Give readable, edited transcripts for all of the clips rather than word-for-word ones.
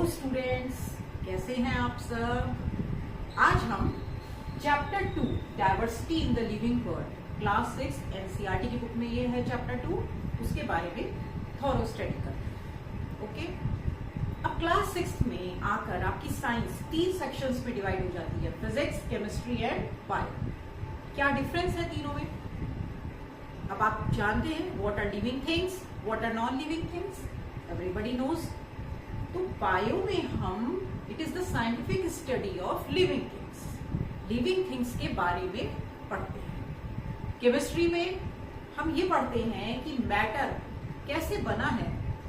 Students, कैसे हैं आप सब। आज हम chapter 2 diversity in the living world class 6 NCERT की बुक में ये है चैप्टर 2, उसके बारे में थॉरो स्टडी करते हैं। ओके, अब क्लास 6 में आकर आपकी साइंस 3 सेक्शंस में डिवाइड हो जाती है, फिजिक्स, केमिस्ट्री एंड बायो। क्या डिफरेंस है तीनों में? अब आप जानते हैं what are living things, what are non living things, everybody knows. तो बायो में हम it is the scientific study of living things के बारे में पढ़ते हैं। केमिस्ट्री में हम ये पढ़ते हैं कि मैटर कैसे बना है,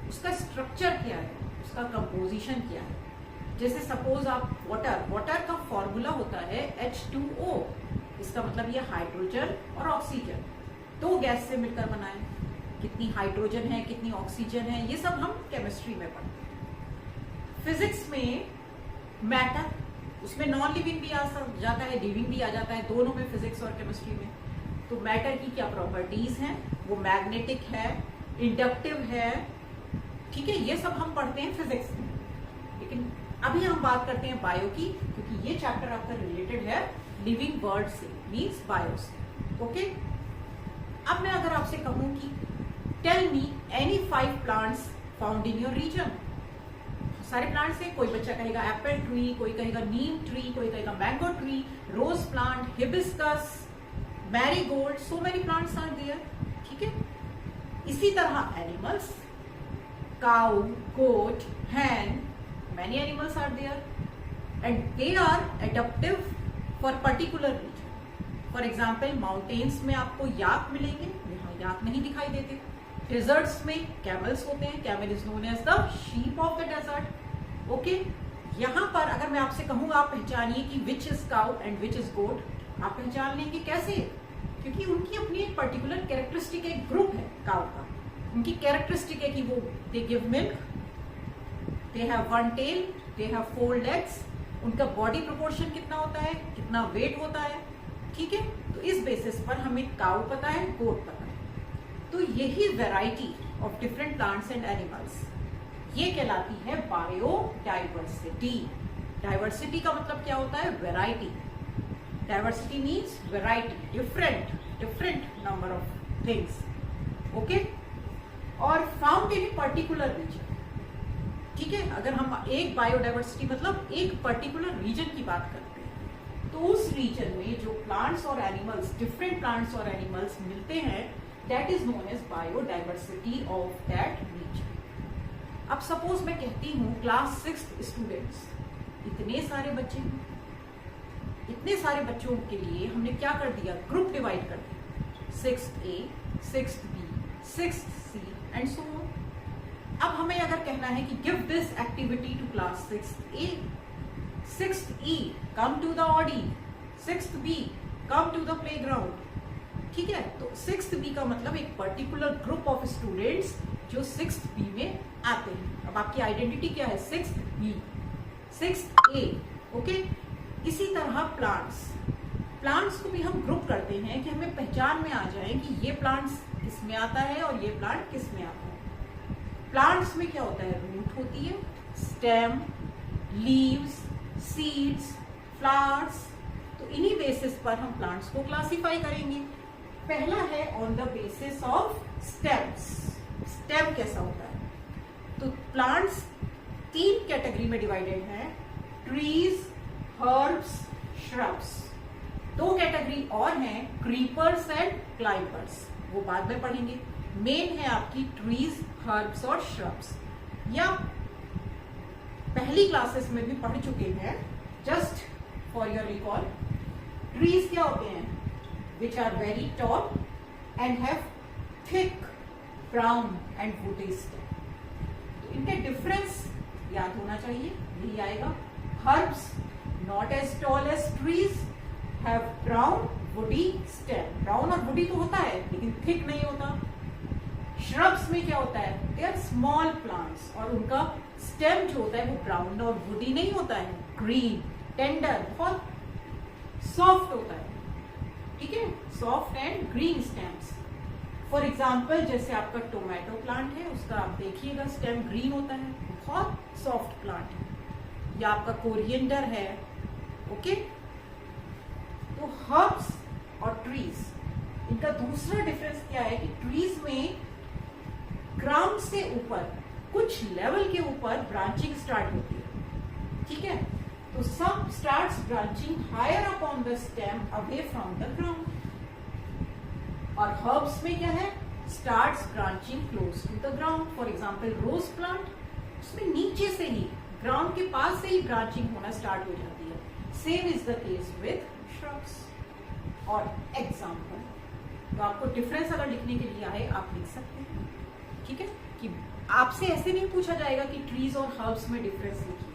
उसका स्ट्रक्चर क्या है, उसका कंपोजिशन क्या है। जैसे सपोज आप वाटर का फॉर्मूला होता है H2O, इसका मतलब ये हाइड्रोजन और ऑक्सीजन दो गैस से मिलकर बना है। कितनी हाइड्रोजन है, कितनी ऑक्सीजन है, ये सब हम केमिस्ट्री में पढ़ते हैं। फिजिक्स में मैटर, उसमें नॉन लिविंग भी आ जाता है, लिविंग भी आ जाता है, दोनों में फिजिक्स और केमिस्ट्री में। तो मैटर की क्या प्रॉपर्टीज हैं, वो मैग्नेटिक है, इंडक्टिव है, ठीक है, ये सब हम पढ़ते हैं फिजिक्स में। लेकिन अभी हम बात करते हैं बायो की, क्योंकि ये चैप्टर आपका रिलेटेड है लिविंग वर्ल्ड से, मीन्स बायो से। ओके, अब मैं अगर आपसे कहूं कि tell me any 5 plants found in your region. सारे प्लांट्स है, कोई बच्चा कहेगा एप्पल ट्री, कोई कहेगा नीम ट्री, कोई कहेगा mango tree, rose plant, hibiscus, marigold, so many plants are there. ठीक है, इसी तरह animals, cow, goat, hen, many animals are there and they are adaptive for particular region. For example, mountains में आपको याक मिलेंगे, यहाँ याक नहीं दिखाई देते। डेजर्ट्स में कैमल्स होते हैं, camel is known as the sheep of the desert. Okay, यहाँ पर अगर मैं आपसे कहूँ आप पहचानिए कि which is cow and which is goat, आप पहचान लेंगे कैसे? क्योंकि उनकी अपनी एक पर्टिकुलर कैरेक्टरिस्टिक, एक ग्रुप है काउ का। उनकी कैरेक्टरिस्टिक है कि वो they give milk, they have 1 tail, they have 4 legs, उनका बॉडी प्रोपोर्शन कितना होता है, कितना वेट होता है। ठीक है, तो इस बेसिस पर हमें काउ पता है, गोट पता है। तो यही variety of different plants and animals, ये कहलाती है बायोडाइवर्सिटी। डाइवर्सिटी का मतलब क्या होता है? Variety. Diversity means variety, different number of things. Okay, और फाउंड इन पर्टिकुलर रीजन। ठीक है, अगर हम एक बायोडाइवर्सिटी मतलब एक पर्टिकुलर रीजन की बात करते हैं, तो उस रीजन में जो प्लांट्स और एनिमल्स, डिफरेंट प्लांट्स और एनिमल्स मिलते हैं, that is known as biodiversity of that region. अब सपोज मैं कहती हूँ क्लास 6 स्टूडेंट्स, इतने सारे बच्चे हैं, इतने सारे बच्चों के लिए हमने क्या कर दिया? ग्रुप डिवाइड कर दिया, 6th A, 6th B, 6th C and so on. अब हमें अगर कहना है कि give this activity to class 6th A, 6th E come to the audi, 6th B come to the playground. ठीक है, तो 6th B का मतलब एक पर्टिकुलर ग्रुप ऑफ स्टूडेंट्स जो 6th B में आते हैं। अब आपकी आइडेंटिटी क्या है? 6th B, 6th A। Okay, इसी तरह प्लांट्स को भी हम ग्रुप करते हैं कि हमें पहचान में आ जाए कि ये प्लांट्स किस में आता है और ये प्लांट किस में आता है। प्लांट्स में क्या होता है? रूट होती है, स्टेम, लीव्स, सीड्स, फ्लावर्स। तो इन्हीं बेसिस पर हम प्लांट्स को क्लासिफाई करेंगे। पहला है on the basis of stems. Stem कैसा होता है? तो प्लांट्स 3 कैटेगरी में डिवाइडेड है, ट्रीज, हर्ब्स, श्रब्स। 2 कैटेगरी और हैं, क्रीपर्स एंड क्लाइंबर्स, वो बाद में पढ़ेंगे। मेन है आपकी ट्रीज, हर्ब्स और श्रब्स, या पहली क्लासेस में भी पढ़ चुके हैं। Just for your recall, trees क्या होते हैं? Which are very tall and have thick brown and woody stem. तो इनके डिफरेंस याद होना चाहिए, यही आएगा। Herbs not as tall as trees, have brown woody stem. Brown और वुडी तो होता है लेकिन थिक नहीं होता। श्रब्स में क्या होता है? दे आर स्मॉल प्लांट्स और उनका स्टेम जो होता है वो ब्राउन और वुडी नहीं होता है, ग्रीन, टेंडर, बहुत सॉफ्ट होता है। ठीक है, soft and green stems. For example जैसे आपका टोमेटो प्लांट है, उसका आप देखिएगा स्टेम ग्रीन होता है, बहुत सॉफ्ट प्लांट है। या आपका कोरिएंडर है। ओके, तो हर्ब्स और ट्रीज, इनका दूसरा डिफरेंस क्या है कि ट्रीज में ग्राउंड से ऊपर कुछ लेवल के ऊपर ब्रांचिंग स्टार्ट होती है। ठीक है, तो सब starts branching higher up on the stem away from the ground. और हर्ब्स में क्या है, starts branching close to the ground. For example rose plant, उसमें नीचे से ही ग्राउंड के पास से ही ब्रांचिंग होना स्टार्ट हो जाती है। Same is the case with shrubs. और एग्जाम्पल, तो आपको डिफरेंस अगर लिखने के लिए आए आप लिख सकते हैं। ठीक है, कि आपसे ऐसे नहीं पूछा जाएगा कि ट्रीज और हर्ब्स में डिफरेंस लिखिए।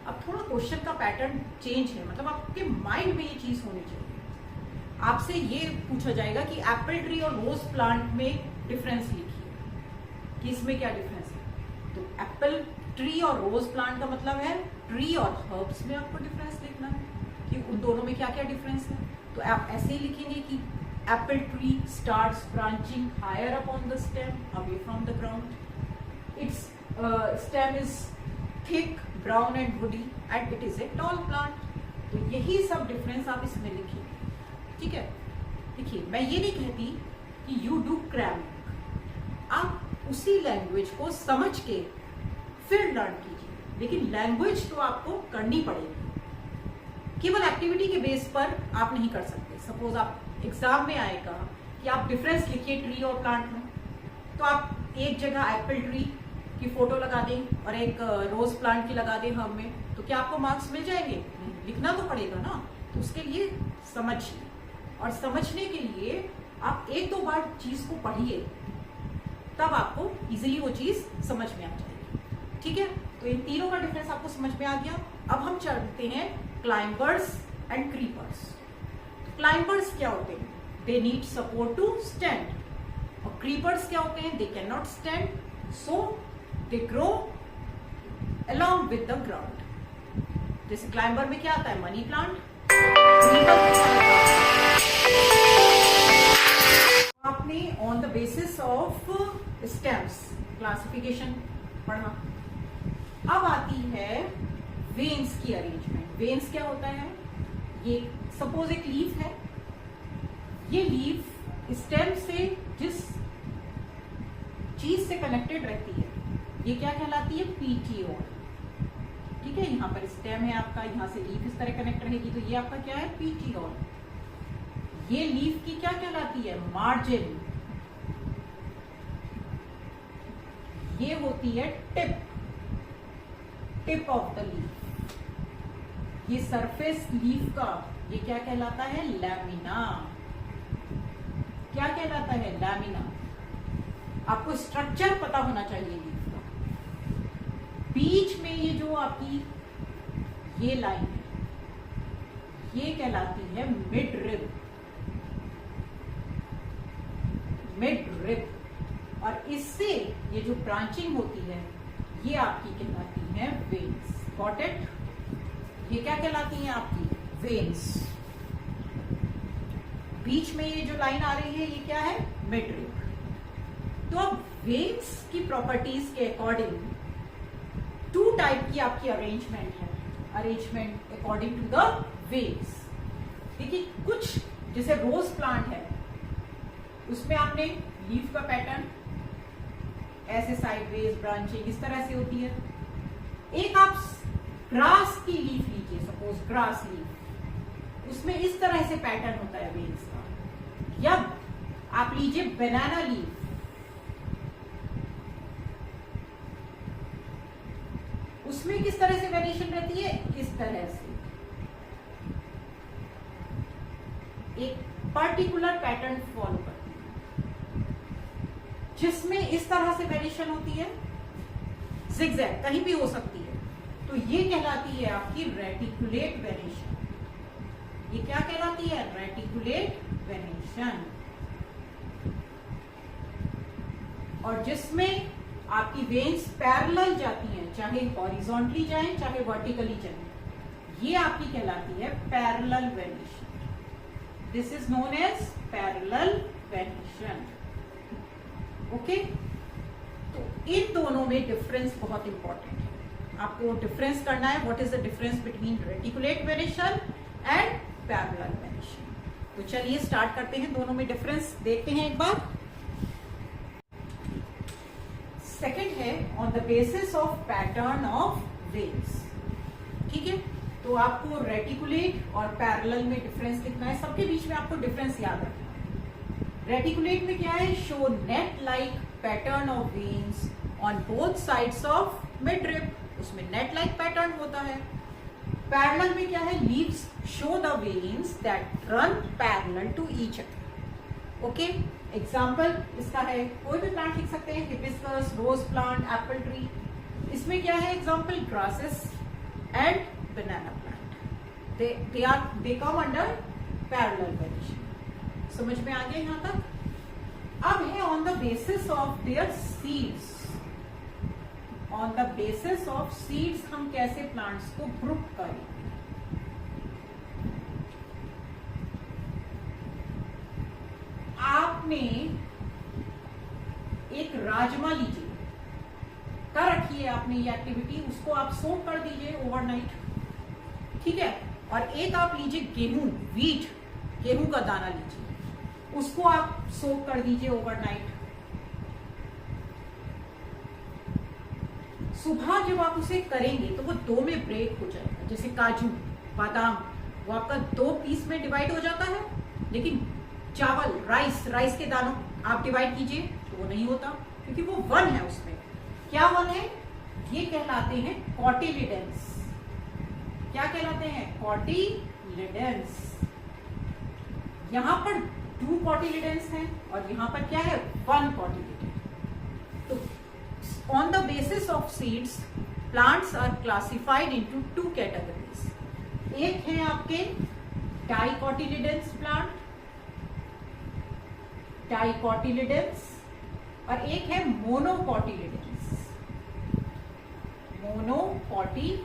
अब थोड़ा क्वेश्चन का पैटर्न चेंज है, मतलब आपके माइंड में ये चीज होनी चाहिए। आपसे ये पूछा जाएगा कि एप्पल ट्री और रोज प्लांट में डिफरेंस लिखिए कि इसमें क्या डिफरेंस है। तो एप्पल ट्री और रोज प्लांट का मतलब है ट्री और हर्ब्स में आपको डिफरेंस लिखना है कि उन दोनों में क्या क्या डिफरेंस है। तो आप ऐसे ही लिखेंगे कि apple tree starts branching higher up on the stem away from the ground. Its stem is thick, brown and woody and it is a tall plant. तो यही सब डिफरेंस आप इसमें लिखिए। ठीक है, देखिए मैं ये नहीं कहती कि यू डू क्रैमिंग, आप उसी लैंग्वेज को समझ के फिर लर्न कीजिए, लेकिन लैंग्वेज तो आपको करनी पड़ेगी। केवल एक्टिविटी के बेस पर आप नहीं कर सकते। सपोज आप एग्जाम में आएगा कि आप डिफरेंस लिखिए ट्री और प्लांट में, तो आप एक जगह एप्पल ट्री की फोटो लगा दें और एक रोज प्लांट की लगा दें हर्ब में, तो क्या आपको मार्क्स मिल जाएंगे? नहीं, लिखना तो पड़ेगा ना। तो उसके लिए समझिए, और समझने के लिए आप एक दो बार चीज को पढ़िए, तब आपको इजीली वो चीज समझ में आ जाएगी। ठीक है, तो इन तीनों का डिफरेंस आपको समझ में आ गया। अब हम चलते हैं क्लाइंबर्स एंड क्रीपर्स। क्लाइंबर्स क्या होते हैं? They need support to stand. और क्रीपर्स क्या होते हैं? They can not stand, so they grow along with the ground। जैसे क्लाइंबर में क्या आता है? Money plant. आपने on the basis of stems classification पढ़ा। अब आती है वेन्स की अरेंजमेंट। वेन्स क्या होता है? ये सपोज एक लीफ है, ये लीफ स्टेम से जिस चीज से कनेक्टेड रहती है ये क्या कहलाती है? पीटियोल। ठीक है, यहाँ पर स्टेम है आपका, यहाँ से लीफ इस तरह कनेक्ट रहेगी, तो ये आपका क्या है? पीटियोल। ये लीफ की क्या कहलाती है? मार्जिन। ये होती है tip, tip of the leaf. ये सरफेस लीफ का ये क्या कहलाता है? लैमिना। क्या कहलाता है? लैमिना। आपको स्ट्रक्चर पता होना चाहिए लीफ का। बीच में ये जो आपकी ये लाइन है ये कहलाती है मिड रिब। Mid rib. और इससे ये जो ब्रांचिंग होती है ये आपकी कहलाती है वेन्स। Got it? ये क्या कहलाती हैं आपकी? वेन्स। बीच में ये जो लाइन आ रही है ये क्या है? Mid rib. तो अब वेन्स की प्रॉपर्टीज के अकॉर्डिंग टू टाइप की आपकी अरेंजमेंट है। Arrangement according to the veins. देखिए, कुछ जैसे रोज प्लांट है उसमें आपने लीफ का पैटर्न ऐसे साइडवेज ब्रांचिंग इस तरह से होती है। एक आप ग्रास की लीफ लीजिए, सपोज ग्रास लीफ, उसमें इस तरह से पैटर्न होता है वेन्स का। या आप लीजिए बनाना लीफ, उसमें किस तरह से वेरिएशन रहती है? इस तरह से एक पर्टिकुलर पैटर्न फॉलो करती है, जिसमें इस तरह से वेरिएशन होती है, जिगजैग कहीं भी हो सकती है। तो ये कहलाती है आपकी रेटिकुलेट वेरिएशन। ये क्या कहलाती है? Reticulate variation. और जिसमें आपकी वेन्स पैरेलल जाती हैं, चाहे हॉरिजॉन्टली जाएं चाहे वर्टिकली जाएं, ये आपकी कहलाती है parallel variation. This is known as parallel variation. Okay, तो इन दोनों में डिफरेंस बहुत इंपॉर्टेंट है। आपको डिफरेंस करना है, what is the difference between reticulate venation and parallel venation. तो चलिए स्टार्ट करते हैं, दोनों में डिफरेंस देखते हैं एक बार। सेकंड है on the basis of pattern of veins. ठीक है, तो आपको रेटिकुलेट और पैरेलल में डिफरेंस लिखना है, सबके बीच में आपको डिफरेंस याद रखना है। रेटिकुलेट में क्या है, show net like pattern of veins on both sides of midrib, उसमें नेट लाइक पैटर्न होता है। पैरेलल में क्या है, leaves show the veins that run parallel to each other. Okay, example इसका है, कोई भी प्लांट लिख सकते हैं, hibiscus, rose plant, apple tree. इसमें क्या है example, grasses and banana plant, they come under parallel venation. समझ में आ गया यहां तक। अब है on the basis of their seeds. On the basis of seeds हम कैसे प्लांट्स को ग्रुप करें। आपने एक राजमा लीजिए, कर रखी है आपने ये एक्टिविटी, उसको आप सोक कर दीजिए ओवरनाइट, ठीक है। और एक आप लीजिए गेहूं, वीट, गेहूं का दाना लीजिए, उसको आप सोक कर दीजिए ओवरनाइट। सुबह जब आप उसे करेंगे तो वो दो में ब्रेक हो जाएगा, जैसे काजू, बादाम, वो आपका दो पीस में डिवाइड हो जाता है। लेकिन चावल, राइस के दानों आप डिवाइड कीजिए तो वो नहीं होता, क्योंकि वो वन है उसमें। क्या वन है, ये कहलाते हैं कॉटिलिडेंस। क्या कहलाते हैं, कॉटिलिडेंस। यहां पर 2 कॉटिलिडेंस हैं और यहां पर क्या है, 1 कॉटिलिडेंस। तो on the basis of seeds plants are classified into 2 categories. एक है आपके डाइकोटिलिडेंस प्लांट, डाइकोटिलिडेंस, और एक है मोनोकोटिलिडेंस, मोनोकोटिलिडेंस।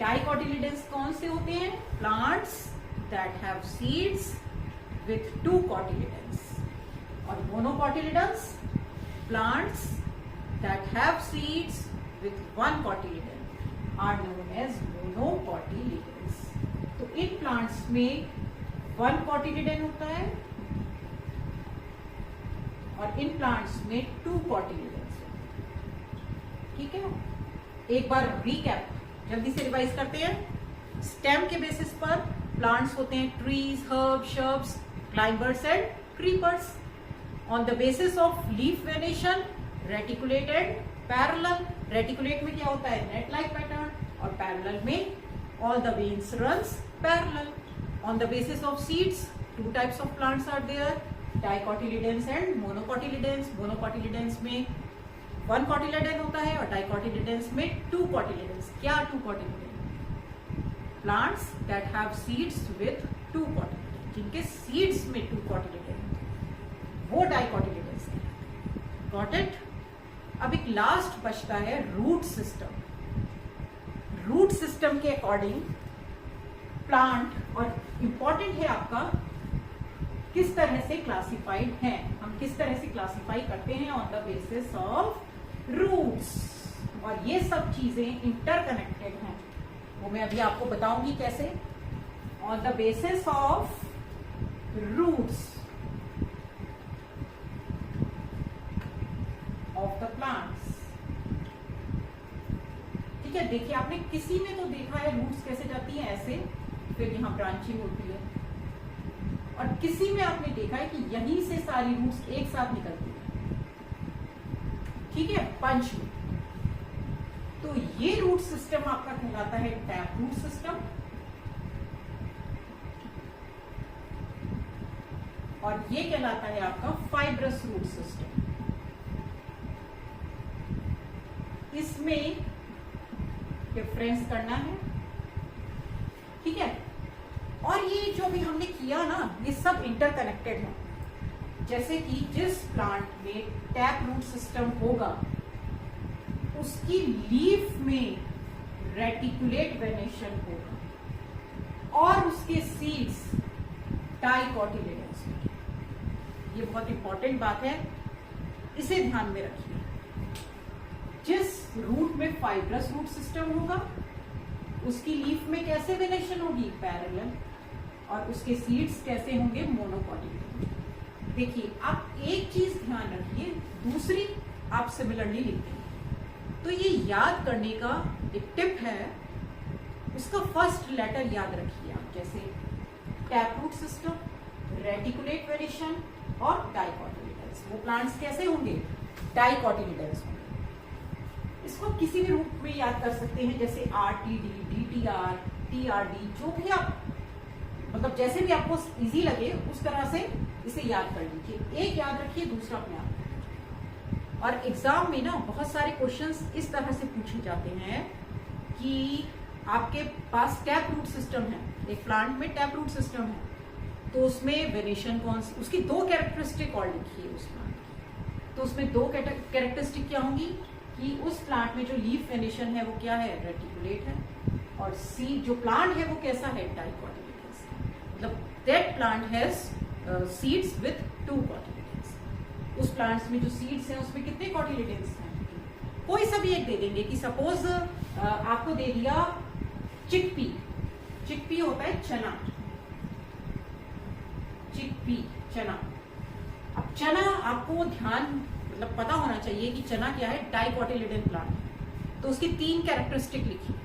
डाइकोटिलिडेंस कौन से होते हैं, plants that have seeds with 2 cotyledons, और monocotyledons plants that have seeds with 1 cotyledons are known as monocotyledons. तो इन प्लांट्स में 1 कॉटिलिडेन होता है और इन प्लांट्स में 2 कॉटिलिडेंस होते हैं। ठीक है, एक बार रिकैप जल्दी से रिवाइज करते हैं। स्टेम के बेसिस पर प्लांट्स होते हैं trees, herb, shrubs, climbers and creepers. On the basis of leaf venation, reticulate and parallel. Reticulate में क्या होता है, नेट लाइक पैटर्न, और पैरेलल में all the veins runs parallel. On the basis of seeds, 2 types of plants are there, dicotyledons and monocotyledons. Monocotyledons में 1 cotyledon होता है और dicotyledons में 2 cotyledons। क्या 2 cotyledons? Plants that have seeds with 2 cotyledons, जिनके seeds में 2 cotyledons वो dicotyledons हैं। Got it? अब एक लास्ट बचता है रूट सिस्टम। रूट सिस्टम के अकॉर्डिंग प्लांट, और इंपॉर्टेंट है आपका किस तरह से क्लासिफाइड है, हम किस तरह से क्लासिफाई करते हैं on the basis of roots. और ये सब चीजें इंटरकनेक्टेड हैं, वो मैं अभी आपको बताऊंगी कैसे। On the basis of roots of the plants. ठीक है, देखिए आपने किसी में तो देखा है रूट्स कैसे जाती हैं, ऐसे, फिर यहाँ ब्रांचिंग होती है, और किसी में आपने देखा है कि यहीं से सारी रूट्स एक साथ निकलती है। ठीक है, पंच में। तो ये रूट सिस्टम आपका कहलाता है टैप रूट सिस्टम, और ये कहलाता है आपका फाइब्रस रूट सिस्टम। इसमें डिफरेंस करना है, ठीक है। और ये जो भी हमने किया ना, ये सब इंटरकनेक्टेड है। जैसे कि जिस प्लांट में टैप रूट सिस्टम होगा उसकी लीफ में रेटिकुलेट वेनेशन होगा और उसके सीड्स डाइकोटिलेडन्स होंगे। ये बहुत इंपॉर्टेंट बात है, इसे ध्यान में रखिए। जिस रूट में फाइब्रस रूट सिस्टम होगा उसकी लीफ में कैसे वेनेशन होगी, पैरेलल, और उसके सीड्स कैसे होंगे, मोनोकॉटिलिडन। देखिए आप एक चीज ध्यान रखिए, दूसरी आप सिमिलरली लिखते हैं। तो ये याद करने का एक टिप है, उसका फर्स्ट लेटर याद रखिए आप, जैसे tap root system, reticulate venation और डाइकोटिलिडन्स। वो प्लांट्स कैसे होंगे, डाइकोटिलिडन्स होंगे। इसको किसी भी रूप में याद कर सकते हैं, जैसे RTD, DTR, TRD, जो भी आप मतलब जैसे भी आपको इजी लगे उस तरह से इसे याद कर लीजिए। एक याद रखिए, दूसरा अपने आप। और एग्जाम में ना बहुत सारे क्वेश्चंस इस तरह से पूछे जाते हैं कि आपके पास टैप रूट सिस्टम है, एक प्लांट में टैप रूट सिस्टम है, तो उसमें वेनेशन कौन सी, उसकी दो कैरेक्टरिस्टिक और लिखिए उस प्लांट की। तो उसमें दो कैरेक्टरिस्टिक क्या होंगी कि उस प्लांट में जो लीफ वेनेशन है वो क्या है, रेटिकुलेट है, और सीड जो प्लांट है वो कैसा है, डाइकोटिलिडन्स। मतलब that plant has seeds with 2 cotyledons. उस प्लांट्स में जो सीड्स हैं उसमें कितने कॉटिलिडन्स हैं, कोई सा भी एक दे देंगे। कि सपोज आपको दे दिया चिकपी, चिकपी होता है चना, चिकपी चना। अब चना आपको ध्यान मतलब पता होना चाहिए कि चना क्या है, डाइकोटिलिडन प्लांट है, तो उसकी 3 कैरेक्टरिस्टिक लिखिए।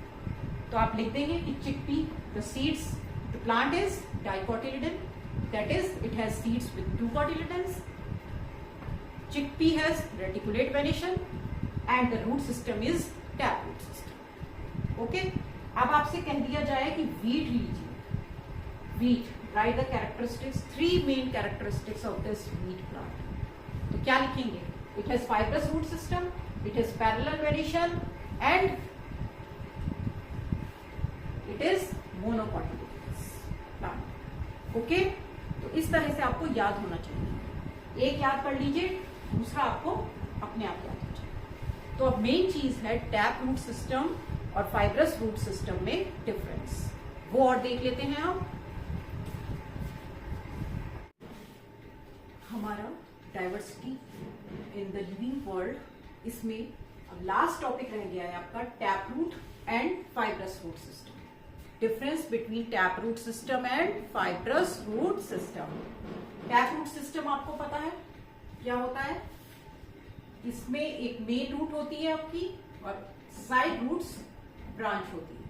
तो आप लिख देंगे कि chickpea, the seeds, the plant is dicotyledon, that is it has seeds with 2 cotyledons. Chickpea has reticulate venation and the root system is tap root system. Okay? अब आपसे कह दिया जाए कि वीट लीजिए, wheat, write the characteristics, 3 main characteristics of this wheat plant. तो क्या लिखेंगे, it has fibrous root system, it has parallel venation and it is monocotyledonous plant. Okay? तो इस तरह से आपको याद होना चाहिए। एक याद कर लीजिए, दूसरा आपको अपने आप याद हो जाए। तो अब मेन चीज है टैप रूट सिस्टम और फाइब्रस रूट सिस्टम में डिफरेंस, वो और देख लेते हैं आप। हमारा diversity in the living world, इसमें अब लास्ट टॉपिक रह गया है आपका tap root and fibrous root system. Difference between tap root system and fibrous root system. Tap root system आपको पता है क्या होता है, इसमें एक मेन रूट होती है आपकी और साइड रूट्स ब्रांच होती है।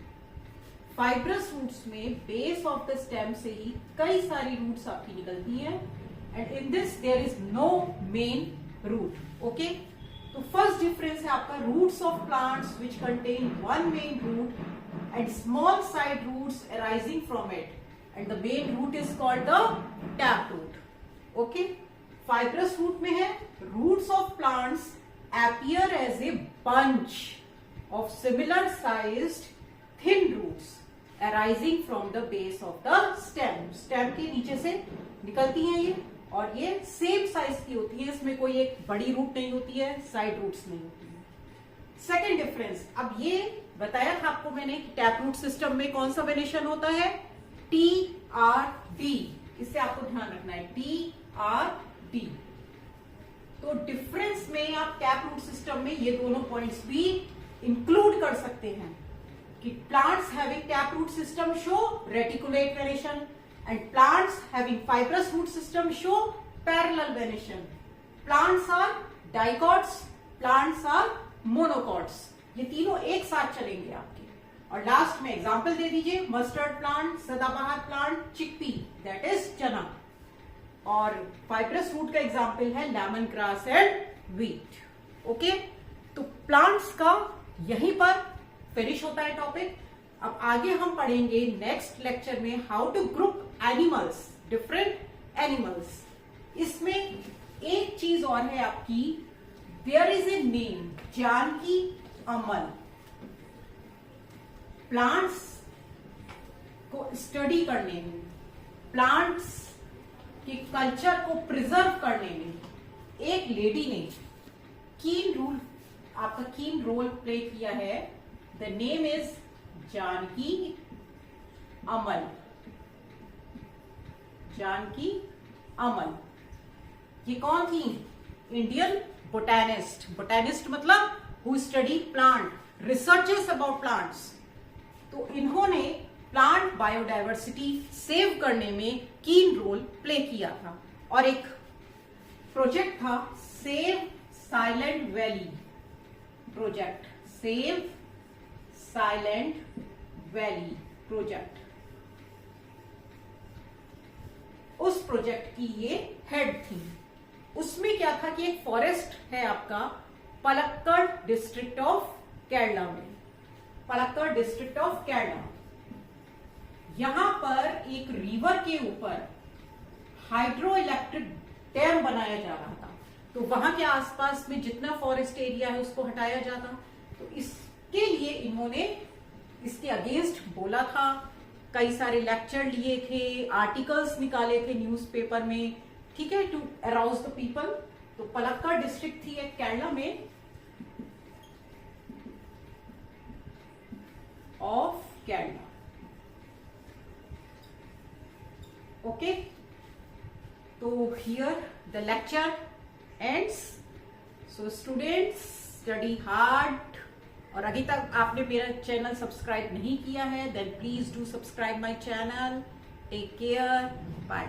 फाइब्रस रूट्स में बेस ऑफ द स्टेम से ही कई सारी रूट्स आपकी निकलती हैं, and in this there is no main root. Okay, तो फर्स्ट डिफरेंस है आपका roots of plants which contain one main root and small side roots arising from it, and the main root is called the tap root. Okay, fibrous root में है roots of plants appear as a bunch of similar sized thin roots arising from the base of the stem. Stem के नीचे से निकलती हैं ये, और ये सेम साइज की होती है, इसमें कोई एक बड़ी रूट नहीं होती है, साइड रूट्स नहीं होती है। सेकेंड डिफरेंस, अब ये बताया था आपको मैंने कि टैप रूट सिस्टम में कौन सा वेनेशन होता है, TRD। इससे आपको ध्यान रखना है, TRD। तो डिफरेंस में आप टैप रूट सिस्टम में ये दोनों पॉइंट्स भी इंक्लूड कर सकते हैं कि plants having tap root system show reticulate venation and plants having fibrous root system show parallel venation. Plants are dicots, plants are monocots, ये तीनों एक साथ चलेंगे आपके। और लास्ट में एग्जांपल दे दीजिए, मस्टर्ड प्लांट, सदाबहार प्लांट, चिकपी दैट इज चना, और फाइब्रस रूट का एग्जाम्पल है lemon grass and wheat. Okay, तो प्लांट्स का यहीं पर फिनिश होता है टॉपिक। अब आगे हम पढ़ेंगे नेक्स्ट लेक्चर में how to group animals, different animals. इसमें एक चीज और है आपकी, there is a name, Janaki Ammal. Plants को स्टडी करने में, प्लांट्स कि कल्चर को प्रिजर्व करने में एक लेडी ने कीन रोल प्ले किया है। द नेम इज जानकी अमल। जानकी अमल ये कौन थी, इंडियन बोटैनिस्ट। बोटैनिस्ट मतलब who study plant, researches about plants. तो इन्होंने प्लांट बायोडायवर्सिटी सेव करने में कीन रोल प्ले किया था। और एक प्रोजेक्ट था save silent valley project, save silent valley project. उस प्रोजेक्ट की ये हेड थी। उसमें क्या था कि एक फॉरेस्ट है आपका पलक्कड़ डिस्ट्रिक्ट ऑफ केरला में, पलक्कड़ डिस्ट्रिक्ट ऑफ केरला। यहां पर एक रिवर के ऊपर हाइड्रो इलेक्ट्रिक डैम बनाया जा रहा था। तो वहां के आसपास में जितना फॉरेस्ट एरिया है उसको हटाया जाता। तो इसके लिए इन्होंने इसके अगेंस्ट बोला था, कई सारे लेक्चर लिए थे, आर्टिकल्स निकाले थे न्यूज़पेपर में, ठीक है, टू अराउज द पीपल। तो पलक्कड़ डिस्ट्रिक्ट थी एक केरला में ऑफ केरला। ओके, तो here the lecture ends. So students study hard. और अभी तक आपने मेरा चैनल सब्सक्राइब नहीं किया है, then please do subscribe my channel. Take care, bye.